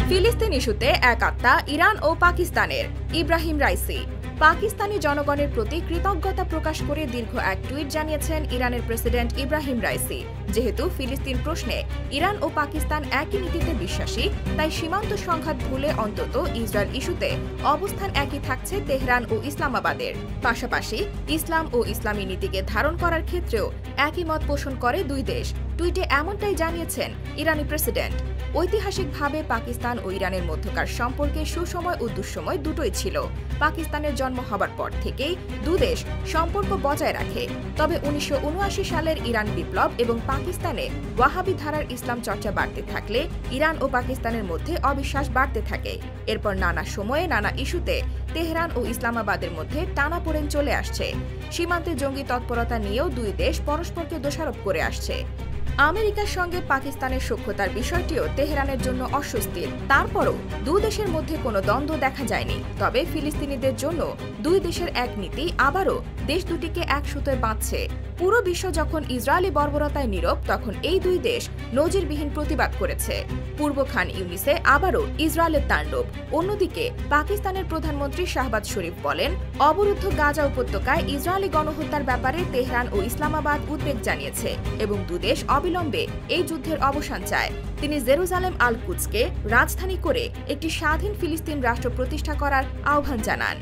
ফিলিস্তিন ইস্যুতে এক আত্মা ইরান ও পাকিস্তানের। ইব্রাহিম রাইসি পাকিস্তানি জনগণের প্রতি কৃতজ্ঞতা প্রকাশ করে দীর্ঘ এক টুইট জানিয়েছেন ইরানের প্রেসিডেন্ট ইব্রাহিম রাইসি। যেহেতু ফিলিস্তিন প্রশ্নে ইরান ও পাকিস্তান একই নীতিতে বিশ্বাসী, তাই সীমান্ত সংঘাত ভুলে অন্তত ইসরায়েল ইস্যুতে অবস্থান একই থাকছে তেহরান ও ইসলামাবাদের। পাশাপাশি ইসলাম ও ইসলামী নীতিকে ধারণ করার ক্ষেত্রেও একই মত পোষণ করে দুই দেশ। টুইটে এমনটাই জানিয়েছেন ইরানি প্রেসিডেন্ট। ঐতিহাসিকভাবে পাকিস্তান ও ইরানের মধ্যকার সম্পর্কে সুসময় ও দুঃসময় দুটোই ছিল। পাকিস্তানের জন্ম হবার পর থেকেই দুদেশ সম্পর্ক বজায় রাখে। তবে ১৯৭৯ সালের ইরান বিপ্লব এবং পাকিস্তানে ওয়াহাবি ধারার ইসলাম চর্চা বাড়তে থাকলে ইরান ও পাকিস্তানের মধ্যে অবিশ্বাস বাড়তে থাকে। এরপর নানা সময়ে নানা ইস্যুতে তেহরান ও ইসলামাবাদের মধ্যে টানাপোড়েন চলে আসছে। সীমান্তে জঙ্গি তৎপরতা নিয়েও দুই দেশ পরস্পরকে দোষারোপ করে আসছে। আমেরিকার সঙ্গে পাকিস্তানের সখ্যতার বিষয়টিও তেহরানের জন্য অস্বস্তির। তারপরও দুই দেশের মধ্যে কোনো দ্বন্দ্ব দেখা যায়নি। তবে ফিলিস্তিনিদের জন্য দুই দেশের এক নীতি আবারও দেশ দুটিকে এক সুতোয় বাঁধছে। পুরো বিশ্ব যখন ইসরায়েলি বর্বরতায় নীরব, তখন এই দুই দেশ নজিরবিহীন প্রতিবাদ করেছে। পূর্ব খান ইউনিসে আবারও ইসরায়েলের তাণ্ডব। অন্যদিকে পাকিস্তানের প্রধানমন্ত্রী শাহবাজ শরীফ বলেন, অবরুদ্ধ গাজা উপত্যকায় ইসরায়েলি গণহত্যার ব্যাপারে তেহরান ও ইসলামাবাদ উদ্বেগ জানিয়েছে এবং দুদেশ অবিলম্বে এই যুদ্ধের অবসান চায়। তিনি জেরুজালেম আল কুদসকে রাজধানী করে একটি স্বাধীন ফিলিস্তিন রাষ্ট্র প্রতিষ্ঠা করার আহ্বান জানান।